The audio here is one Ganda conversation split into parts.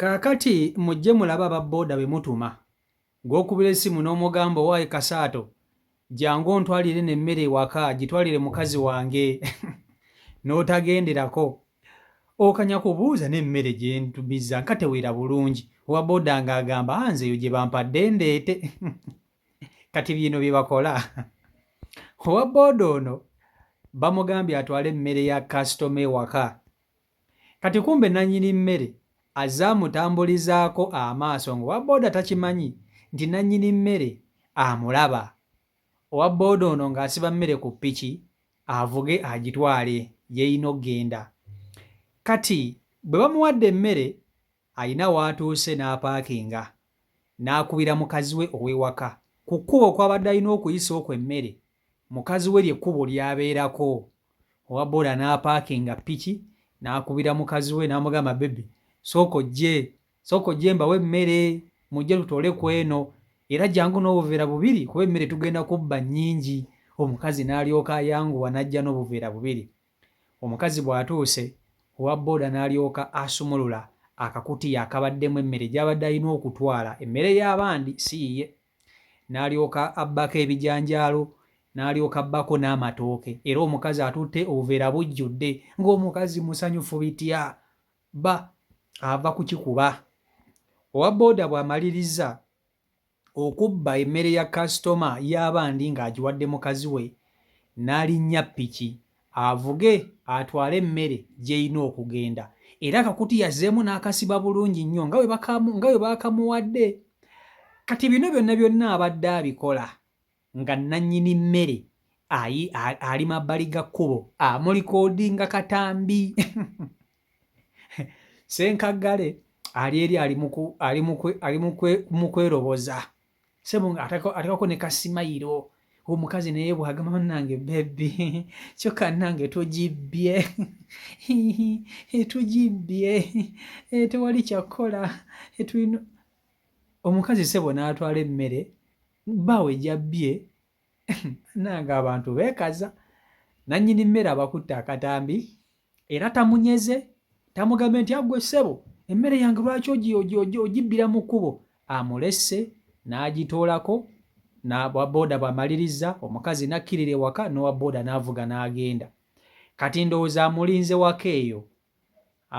Kaakati mujje mulabe ababooda be mutuma gw'okubira essimu n'omugamba owaayi Kasaato jangu ontwalire n'emmere ewaka gitwalire mukazi wange n'otagenderako okanya kubuuza n'emmere gye ntumiza nka tewera bulungi owa booda ng'agamba nze eyo gye bampadde ndeete kati bino bye bakola owa booda ono bamugambye atwale emmere ya kasitoma ewaka kati kumbe nannyini mmere azze amutambulizaako amaaso ng'owa booda takimanyi nti nannyini mmere amulaba owa booda ono ng'asiba mmere ku ppiki avuge agitwale yeeyina okgenda kati bwe bamuwadde emmere ayina w'atuuse n'apaakinga n'akubira mukazi we ow'ewaka ku kkubo kw'abadde alina okuyisa okwo emmere mukazi we ly'ekkubo ly'abeerako owa booda n'apaakinga ppiki n'akubira mukazi we n'amugamba bebi sooka ojje mbawe emmere mujje tutole ku eno era jangu n'obuveera bubiri kuba emmere tugenda kubba nnyingi omukazi n'alyoka ayanguwa n'ajja n'obuveera bubiri omukazi bw'atuuse owa booda n'alyoka asumulula akakutiya akabaddemu emmere gy'abadde alina okutwala emmere y'abandi si ye n'alyoka abbako ebijanjaalo n'alyoka abbako n'amatooke era omukazi atutte obuveera bujjudde ng'omukazi musanyufu bitya ba ava kukikuba owa booda bw'amaliriza okubba emmere ya kasitoma y'abandi ng'agiwadde mukazi we n'alinnya ppiki avuge atwale emmere gy'erina okugenda era akakutiya azzeemu n'akasiba bulungi nnyo nga bwe baakamuwadde kati bino byonna byonna abadde abikola nga nannyini mmere ali mabbali ga kkubo amulikoodinga katambi Ssenkaggale ali eri ali mu kweroboza atekako ne kasimayiro omukazi naye bw'agamba bannange bebbi kyokka nange tugibbye tugibbye tewali kyakkola tulina omukazi ssebo n'atwala emmere baawe gyabbye nange abantu beekaza nannyini mmere abakutte akatambi era tamunyeze tamugambye nti aggwe ssebo emmere yange lwaki ogibbira mu kkubo amulesse n'agitoolako n'owa booda bw'amaliriza omukazi n'akkirira ewaka n'owa booda n'avuga n'agenda kati ndowooza amulinze waka eyo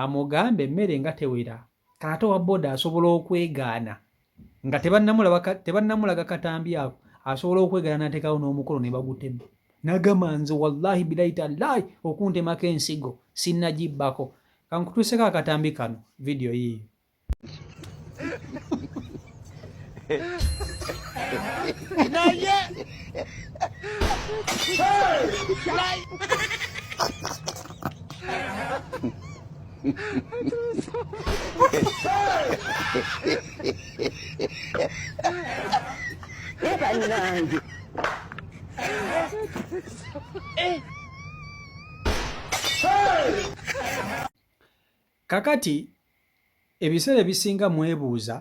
amugambe emmere nga tewera kaate owa booda asobola okwegaana nga tebannamulaga katambi ako asobola okwegaana n'ateekawo n'omukolo ne bagutema n'agamba nze wallahi bilayi tallaahi okuntemako ensigo sinnagibbako kankutuuseko akatambi kano vidiyo yiiyo naye bannange kakati ebiseera ebisinga mwebuuza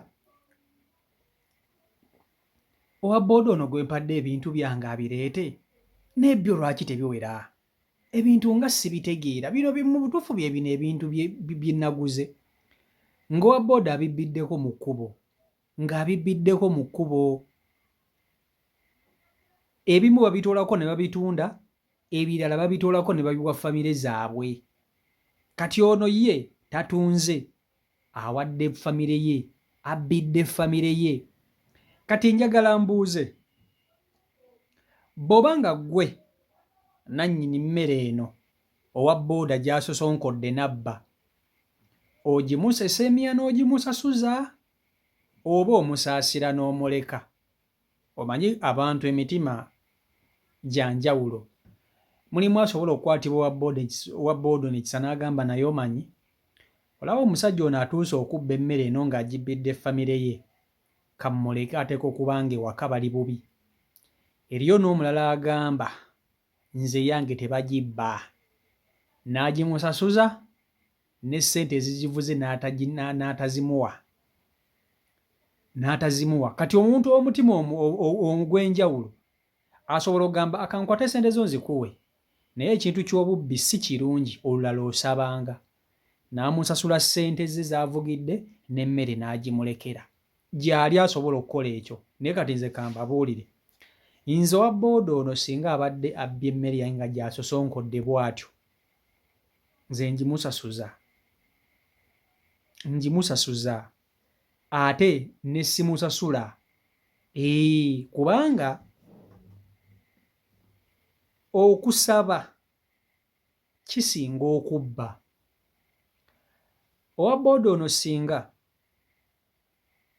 owa booda ono gwe mpadde ebintu byange abireete n'ebyo lwaki tebiwera ebintu nga sibitegeera bino mu butuufu bye bino ebintu bye naguze ng'owa booda abibbiddeko mu kkubo ebimu babitoolako ne babitunda ebirala babitoolako ne babiwa famire zaabwe kati ono ye tatunze awadde famire ye abbidde famire ye kati njagala mbuuze bw'oba nga ggwe nannyini mmere eno owa booda gy'asosonkodde n'abba ogimusesemya n'ogimusasuza oba omusaasira n'omuleka omanyi abantu emitima gya njawulo mulimu asobola okukwatibwa owa booda nekisa n'agamba naye omanyi olaba omusajja ono atuuse okubba emmere eno ng'agibbidde famire ye kammuleke ateeka okuba nga ewaka bali bubi eriyo n'omulala agamba nze yange tebagibba n'agimusasuza ne ssente ezigivuze n'atazimuwa kati omuntu w'omutima ogw'enjawulo asobola okugamba akankwate ssente zo nzikuwe naye ekintu ky'obubbi si kirungi olulala osabanga n'amusasula ssente ze z'avugidde n'emmere n'agimulekera gy'ali asobola okukola ekyo. Naye kati nze kambabuulire, nze owa booda ono singa abadde abbye emmere yange nga gy'asosonkodde bw'atyo, nze ngimusasuza ate ne simusasula. Kubanga okusaba kisinga okubba. Owa booda ono singa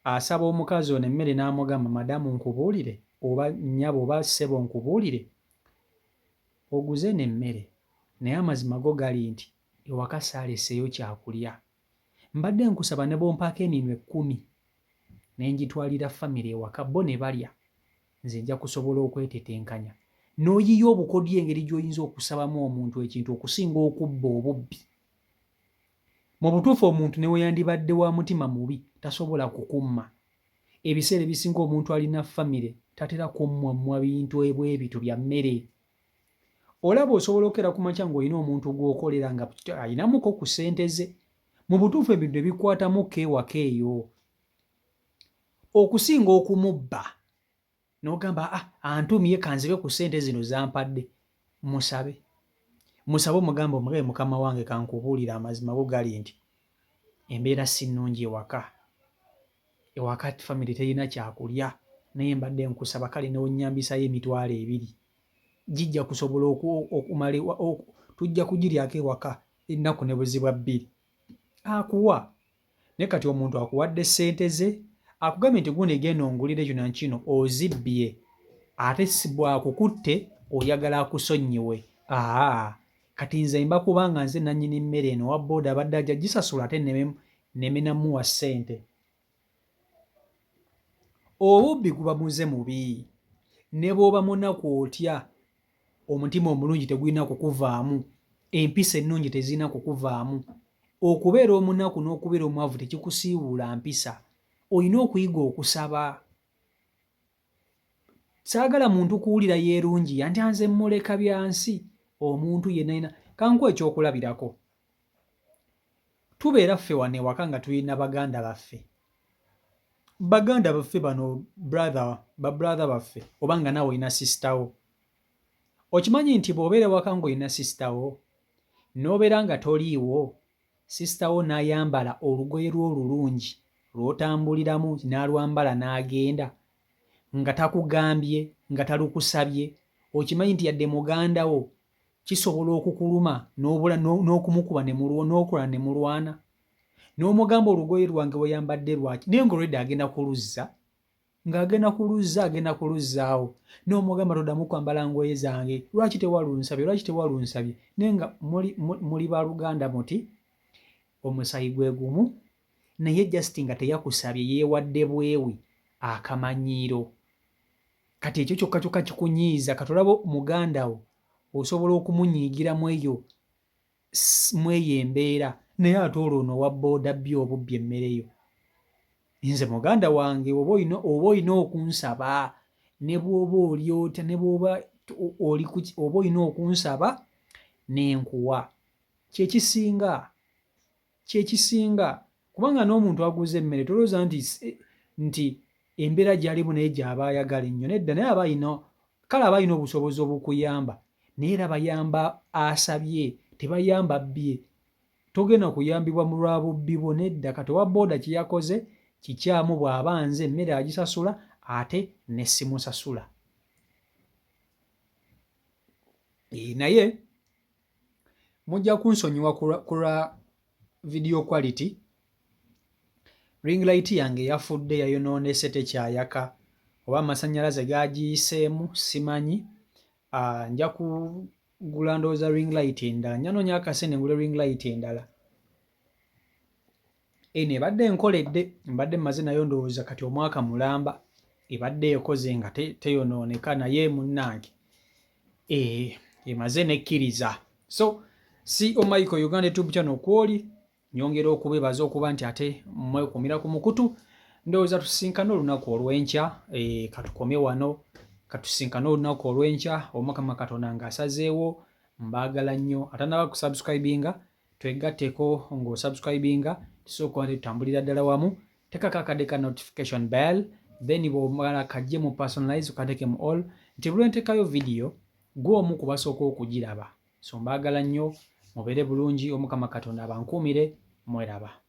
asaba omukazi ono emmere n'amugamba madamu nkubuulire oba nnyabo oba ssebo nkubuulire oguze n'emmere, naye amazima go gali nti ewaka saaleseeyo kyakulya, mbadde nkusaba ne bompaako eniinwe 10 ne ngitwalira famire ewaka bo ne balya, nze nja kusobola okwetetenkanya. N'oyiya obukodyo engeri gy'oyinza okusabamu omuntu ekintu okusinga okubba obubbi. Mu butuufu omuntu ne weyandibadde wa mutima mubi tasobola kukumma. Ebiseera ebisinga omuntu alina famire tatera kummwammwa bintu ebwebito bya mmere. Olaba osobola okera ku makya ng'olina omuntu gw'okolera nga ayinamuko ku ssente ze. Mu butuufu ebintu ebikwatamuko ewaka eyo okusinga okumubba n'ogamba antumye kanzibe ku ssente zino zampadde. Musabe omugambe omugabe mukama wange kankubuulira amazima go gali nti embeera si nnungi ewaka famire terina kyakulya, naye mbadde nkusaba kale n'onnyambisayo emitwalo 2 gijja kusobola okumala tujja kugiryako ewaka ennaku ne bwe ziba 2 akuwa. Ne kati omuntu akuwadde ssente ze akugambye nti guno egenda ongulire kino nakino ozibbye, ate si bwakukutte oyagala akusonnyiwe. Kati nze mba kubanga nze nannyini mmere eno owa booda abadde ajja gisasula ate nemenamuwa ssente. Obubbi guba muze mubi, ne bw'oba munaku otya omutima omulungi tegulina kukuvaamu, empisa ennungi tezirina kukuvaamu. Okubeera omunaku n'okubeera omwavu tekikusiiwuula mpisa, olina okuyiga okusaba. Saagala muntu kuwulira yeerungi anti nze mmuleka byansi. Omuntu yenna kankuwa ekyokulabirako. Tubeera ffe wano ewaka nga tulina baganda baffe bano babrother baffe, oba nga naawe olina sisitawo. Okimanyi nti bw'obeera ewaka ng'olina sisitawo n'obeera nga toliiwo, sisitawo n'ayambala olugoye lwo olulungi lw'otambuliramu n'alwambala n'agenda nga takugambye nga talukusabye, okimanyi nti yadde muganda wo kisobola okukuluma n'okumukuba n'okola ne mulwana, n'omugamba olugoye lwange weyambadde lwaki, naye ng'olwedde agenda kuluzzaawo, n'omugamba toddamu kwambala ngoye zange, lwaki tewalunsabye, naye nga muli baluganda muti omusayi gwe gumu, naye just nga teyakusabye yeewadde bwewi akamanyiiro. Kati ekyo kyokka kikunyiiza, kati olaba muganda wo osobola okumunyiigira mu eyo embeera, naye ate olwo owa booda bbi obubbi emmere yo. Nze muganda wange oba olina okunsaba, ne bw'oba oli otya, ne bw'oba oba olina okunsaba n'enkuwa. Kyekisinga kubanga n'omuntu aguza emmere tolowooza nti embeera gy'alimu naye gy'aba ayagala ennyo, nedda, naye aba alina obusobozi obukuyamba, naye era bayamba asabye, tebayamba bbye. Togenda kuyambibwa mu lwa bubbi bwo, nedda. Kati owa booda kye yakoze kikyamu, bw'aba nze emmere agisasula ate ne simusasula. Naye mujja kunsonyiwa ku lwa video quality. Ring light yange yafudde, yayonoonese, tekyayaka, oba amasannyalaze gagiyiseemu simanyi. Nja kugula ndowooza ring light endala, nyanoonya akasente ngule ring light endala. Eno ebadde enkoledde, mbadde mmaze nayo ndowooza kati omwaka mulamba, ebadde ekoze nga teyonooneka, naye munnange emaze nekkiriza. So Michael Uganda YouTube channel kwoli, nyongera okubebaza okuba nti ate mwekumira ku mukutu. Ndowooza tusinkane olunaku olw'enkya, katukomye wano, katusinkane olunaku olw'enkya. Omukama Katonda ng'asazeewo, mbaagala nnyo. Atanaba kusubscribinga twegatteko ng'osubscribinga tusooka tutambulira ddala wamu. Tekako akadde ka notification bell, then bw'omala kajje mu personalize ukateeke mu all, nti buli ntekayo video gwe omu ku basooka okugiraba. So mbaagala nnyo, mubeere bulungi, Omukama Katonda abankuumire, mweraba.